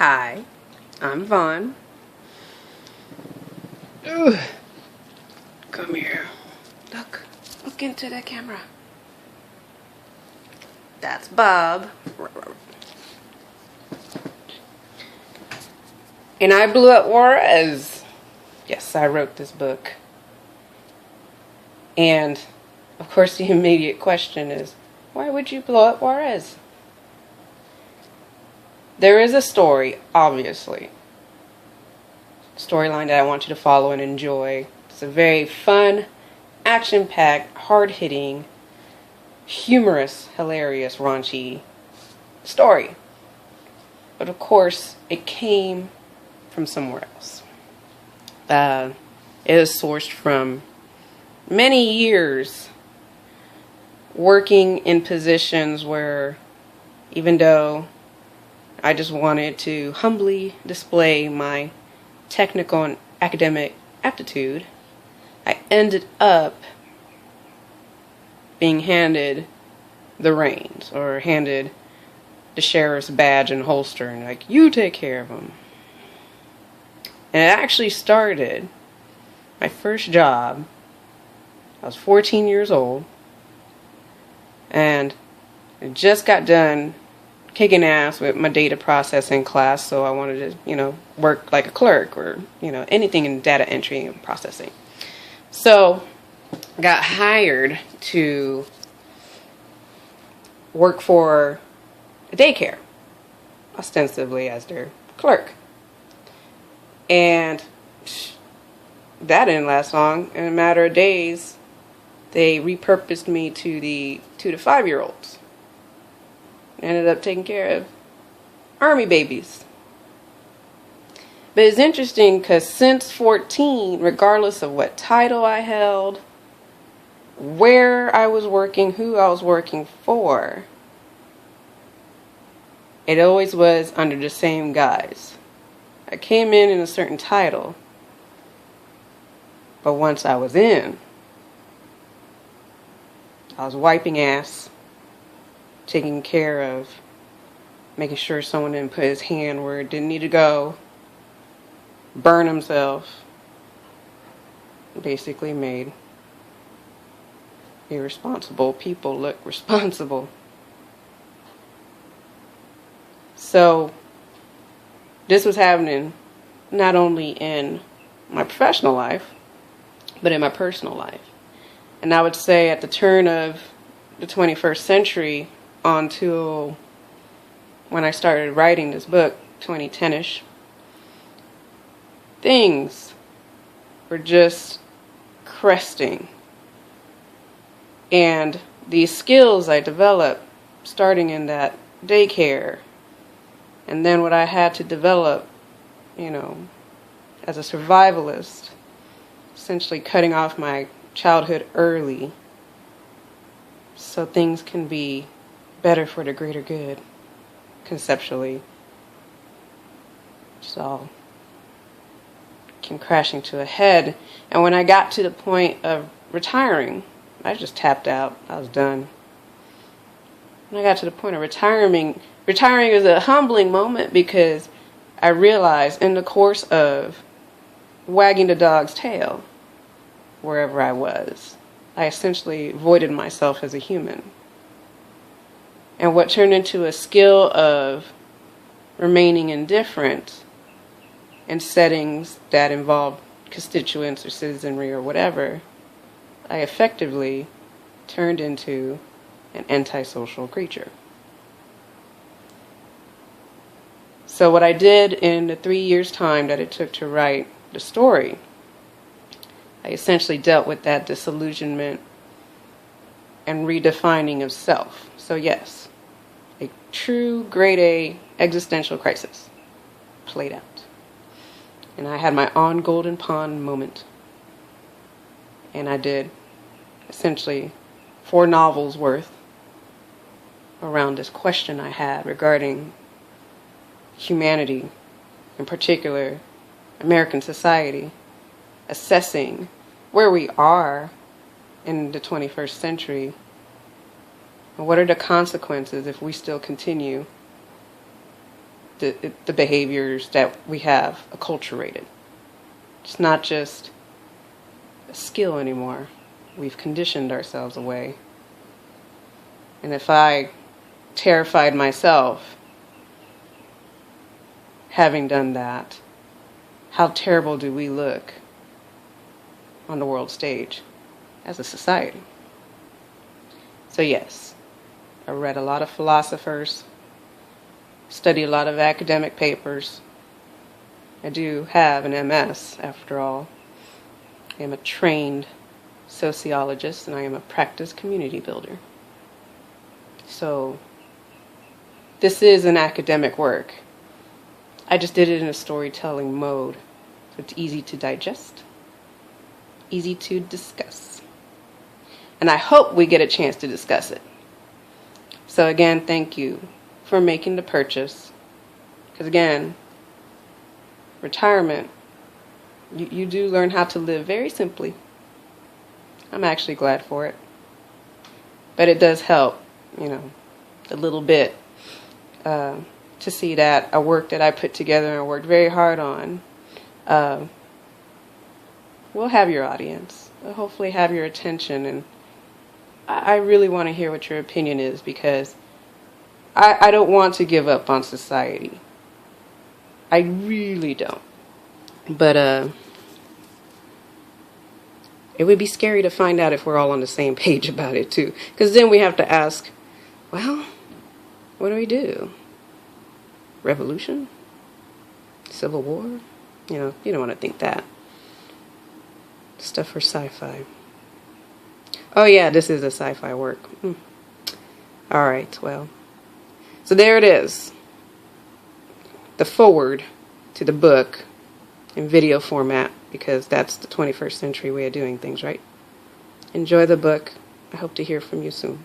Hi, I'm Vaughn. Ugh. Come here. Look into the camera. That's Bob. And I blew up Juarez. Yes, I wrote this book. And, of course, the immediate question is, why would you blow up Juarez? There is a story, obviously. Storyline that I want you to follow and enjoy. It's a very fun, action-packed, hard-hitting, humorous, hilarious, raunchy story. But of course, it came from somewhere else. It is sourced from many years working in positions where, even though I just wanted to humbly display my technical and academic aptitude, I ended up being handed the reins, or handed the sheriff's badge and holster, and like, you take care of them. And it actually started, my first job, I was 14 years old, and I just got done kicking ass with my data processing class, so I wanted to, work like a clerk or, anything in data entry and processing. So I got hired to work for a daycare, ostensibly as their clerk. And that didn't last long. In a matter of days, they repurposed me to the 2 to 5 year olds. Ended up taking care of army babies. But it's interesting because since 14, regardless of what title I held, where I was working, who I was working for, it always was under the same guise. I came in a certain title, but once I was in, I was wiping ass, taking care of, making sure someone didn't put his hand where it didn't need to go, burn himself, basically made irresponsible people look responsible. So this was happening not only in my professional life, but in my personal life. And I would say at the turn of the 21st century until when I started writing this book, 2010-ish, things were just cresting. And these skills I developed starting in that daycare, and then what I had to develop, as a survivalist, essentially cutting off my childhood early so things can be better for the greater good, conceptually. Just all came crashing to a head. And when I got to the point of retiring, I just tapped out. I was done. When I got to the point of retiring was a humbling moment because I realized in the course of wagging the dog's tail wherever I was, I essentially voided myself as a human. And what turned into a skill of remaining indifferent in settings that involved constituents or citizenry or whatever, I effectively turned into an antisocial creature. So what I did in the 3 years' time that it took to write the story, I essentially dealt with that disillusionment and redefining of self. So yes, a true grade A existential crisis played out. And I had my on Golden Pond moment. And I did essentially 4 novels worth around this question I had regarding humanity, in particular American society, assessing where we are in the 21st century and what are the consequences if we still continue the behaviors that we have acculturated. It's not just a skill anymore. We've conditioned ourselves away. And if I terrified myself having done that, how terrible do we look on the world stage as a society? So yes, I read a lot of philosophers, studied a lot of academic papers. I do have an MS, after all. I am a trained sociologist, and I am a practice community builder. So this is an academic work. I just did it in a storytelling mode. So it's easy to digest, easy to discuss. And I hope we get a chance to discuss it. So again, thank you for making the purchase. Because again, retirement, you do learn how to live very simply. I'm actually glad for it. But it does help, a little bit to see that a work that I put together and I worked very hard on will have your audience. Will hopefully have your attention. And I really want to hear what your opinion is, because I don't want to give up on society. I really don't. But it would be scary to find out if we're all on the same page about it too. Because then we have to ask, well, what do we do? Revolution? Civil war? You don't want to think that. Stuff for sci-fi. Oh yeah, this is a sci-fi work. Alright, well. So there it is. The forward to the book in video format, because that's the 21st century way of doing things, right? Enjoy the book. I hope to hear from you soon.